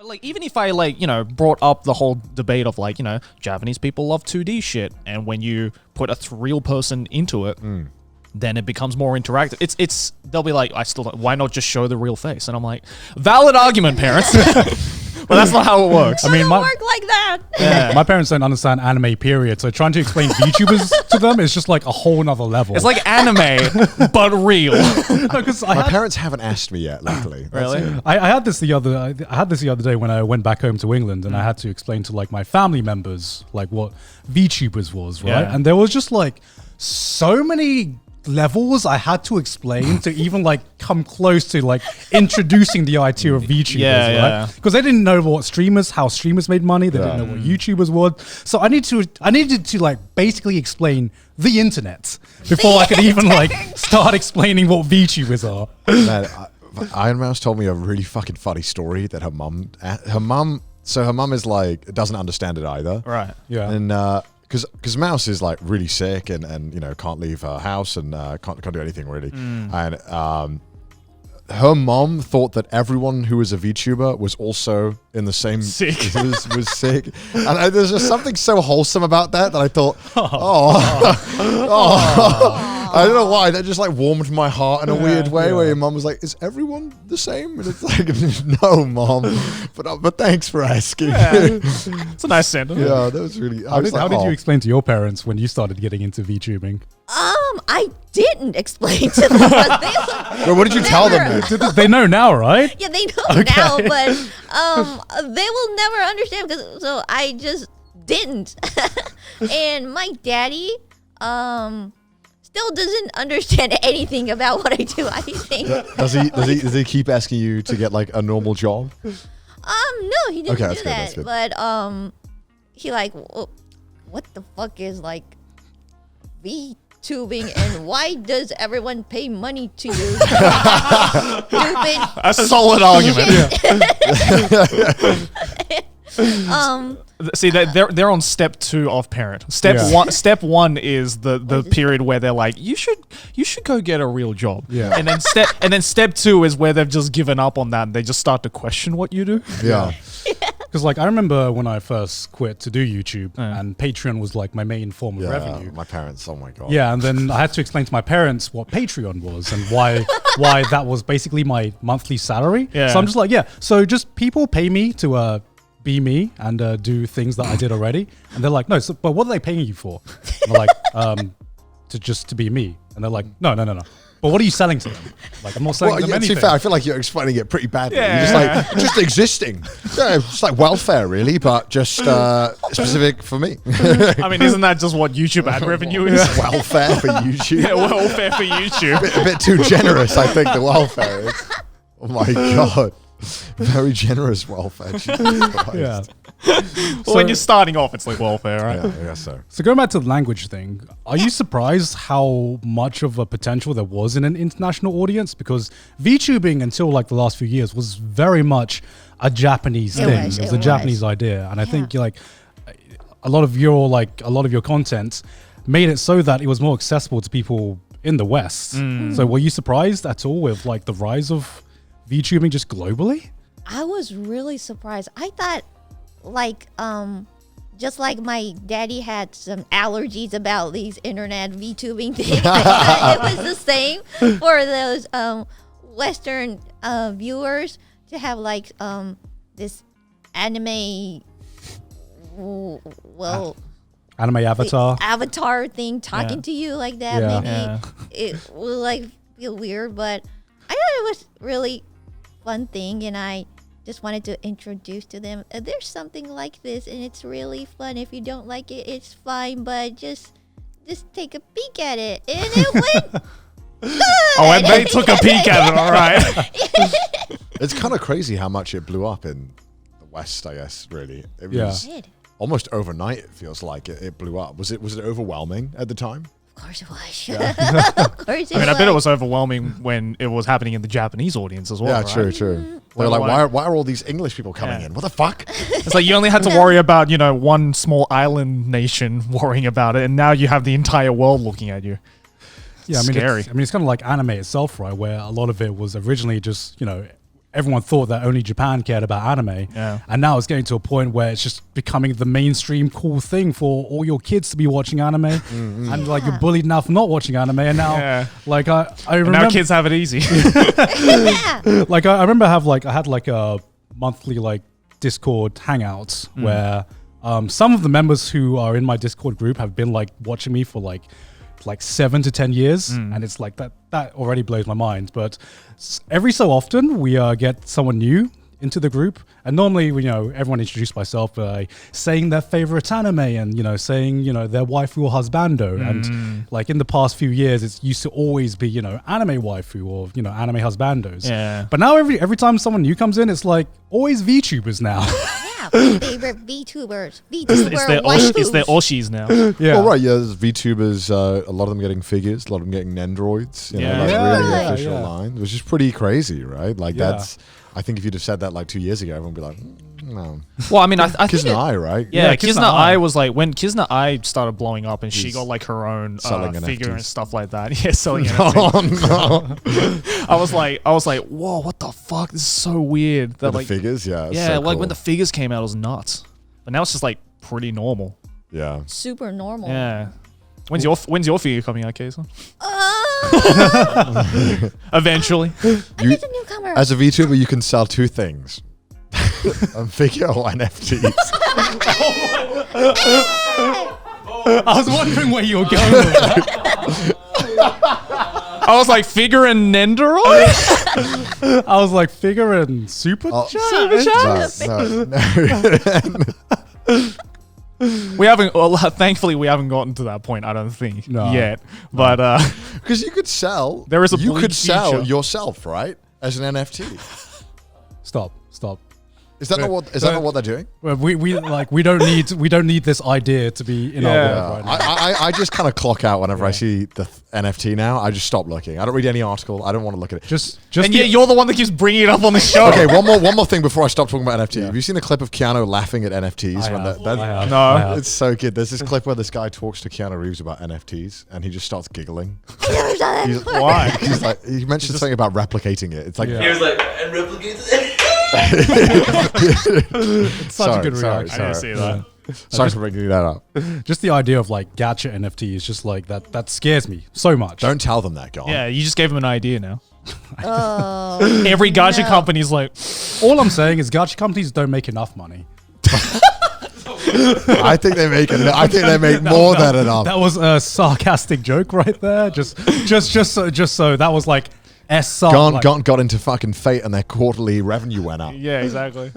Like, even if I, like, you know, brought up the whole debate of, like, you know, Japanese people love 2D shit, and when you put a real person into it, then it becomes more interactive. It's they'll be like, why not just show the real face? And I'm like, valid argument, parents. But that's not how it works. I mean, work like that. Yeah. My parents don't understand anime, period. So trying to explain VTubers to them is just like a whole nother level. It's like anime, but real. My parents haven't asked me yet, luckily. Really? I had this the other day when I went back home to England, and I had to explain to like my family members like what VTubers was, right? Yeah. And there was just like so many levels I had to explain to even like come close to like introducing the idea of VTubers, right? Because they didn't know how streamers made money. They didn't know what YouTubers were. So I needed to like basically explain the internet before I could even like start explaining what VTubers are. Man, Iron Mouse told me a really fucking funny story that her mum is like, doesn't understand it either. Right. Yeah. And because Mouse is like really sick and you know can't leave her house and can't do anything really. And her mom thought that everyone who was a VTuber was also in the same sick. was sick. And there's just something so wholesome about that I thought, I don't know why, that just like warmed my heart in a weird way. Where your mom was like, "Is everyone the same?" And it's like, "No, mom, but thanks for asking." It's a nice sentiment. Yeah, that was really. How did you explain to your parents when you started getting into VTubing? I didn't explain to them. Well, what did you tell them then? They know now, right? Yeah, they know now, but they will never understand so I just didn't. And my daddy still doesn't understand anything about what I do, I think. Does he keep asking you to get like a normal job? No, he didn't do that's that. good. But he like, what the fuck is like VTubing and why does everyone pay money to you? Stupid. A solid argument. See, they're on step 2 of parent. Step one is the period where they're like, you should go get a real job. Yeah. And then step 2 is where they've just given up on that and they just start to question what you do. Yeah. Because like I remember when I first quit to do YouTube and Patreon was like my main form of revenue. My parents, oh my god. Yeah, and then I had to explain to my parents what Patreon was and why that was basically my monthly salary. Yeah. So I'm just like, so just people pay me to be me and do things that I did already. And they're like, no, but what are they paying you for? And I'm like, to be me. And they're like, no. But what are you selling to them? Like, I'm not selling them anything. To be fair, I feel like you're explaining it pretty badly. Yeah. You're just like, just existing. Yeah, it's like welfare, really, but just specific for me. I mean, isn't that just what YouTube ad revenue is? Welfare for YouTube. Yeah, welfare for YouTube. A bit too generous, I think, the welfare is. Oh my god. Very generous welfare. Jesus Christ. Yeah. Well, when you're starting off, it's like welfare, right? Yeah, I guess so. So going back to the language thing, are you surprised how much of a potential there was in an international audience? Because VTubing until like the last few years was very much a Japanese thing. It was a Japanese idea. And I think like a lot of your content made it so that it was more accessible to people in the West. So were you surprised at all with like the rise of VTubing just globally? I was really surprised. I thought like just like my daddy had some allergies about these internet VTubing things. It was the same for those Western viewers to have like this anime Anime avatar thing talking to you like that. Maybe it will like feel weird, but I thought it was really fun thing, and I just wanted to introduce to them there's something like this and it's really fun. If you don't like it, it's fine, but just take a peek at it. And it went good. Oh, and they took a peek at it, all right. It's kind of crazy how much it blew up in the West, I guess, really. It was almost overnight, it feels like it blew up. Was it overwhelming at the time? Of course it was. Yeah. Of course it was. I mean, I bet it was overwhelming when it was happening in the Japanese audience as well. Yeah, right? true. They're like, why are all these English people coming in? What the fuck? It's like you only had to worry about, one small island nation worrying about it, and now you have the entire world looking at you. Yeah, Scary. It's kind of like anime itself, right? Where a lot of it was originally just, everyone thought that only Japan cared about anime. Yeah. And now it's getting to a point where it's just becoming the mainstream cool thing for all your kids to be watching anime. And like you're bullied now for not watching anime. And now like I remember now kids have it easy. like I remember I had like a monthly like Discord hangouts where some of the members who are in my Discord group have been like watching me for like 7 to 10 years, and it's like that already blows my mind. But every so often we get someone new into the group, and normally everyone introduced myself by saying their favorite anime and saying their waifu or husbando. And like in the past few years, it used to always be anime waifu or anime husbandos. Yeah. But now every time someone new comes in, it's like always VTubers now. My favorite VTubers. VTuber it's their Oshis now. Well, right, there's VTubers, a lot of them getting figures, a lot of them getting Nendroids, really official lines, which is pretty crazy, right? Like that's, I think if you'd have said that like 2 years ago, everyone would be like, no. Well, I mean, I think Kizna Ai, right? Yeah, Kizna Ai was like, when Kizna Ai started blowing up and she got like her own figure NFTs. And stuff like that. Yeah, selling NFTs. Oh, no. I was like, whoa, what the fuck? This is so weird. That The like figures, yeah. yeah, so like cool. when the figures came out, it was nuts. But now it's just like pretty normal. Yeah. Super normal. Yeah. When's your figure coming out, Kson? Eventually. I'm just a newcomer. As a VTuber, you can sell two things. A figure or NFTs. I was wondering where you were going with that. I was like, figure and Nendoroid? I was like, figure and super chat. No. We haven't. Well, thankfully, we haven't gotten to that point. I don't think yet. But Because you could sell. There is a You bleak could sell future. yourself, right, as an NFT. Stop. Is that not what? Is that not what they're doing? Well, we don't need this idea to be in our world right now. I just kind of clock out whenever I see the NFT now. I just stop looking. I don't read any article. I don't want to look at it. Just and yet you're the one that keeps bringing it up on the show. Okay, one more thing before I stop talking about NFT. Have you seen the clip of Keanu laughing at NFTs? I have. No. It's so good. There's this clip where this guy talks to Keanu Reeves about NFTs, and he just starts giggling. Why? He's like, he mentioned something about replicating it. It's like, He was like, and replicates it. It's such a good reaction. I didn't see that. Sorry for bringing that up. Just the idea of like gacha NFT is just like that scares me so much. Don't tell them that, Gon. Yeah, you just gave him an idea now. Oh. Every gacha company's like, All I'm saying is gacha companies don't make enough money. I think they make more than enough. That was a sarcastic joke right there. Just so that was like Gon got into fucking Fate and their quarterly revenue went up. yeah, exactly.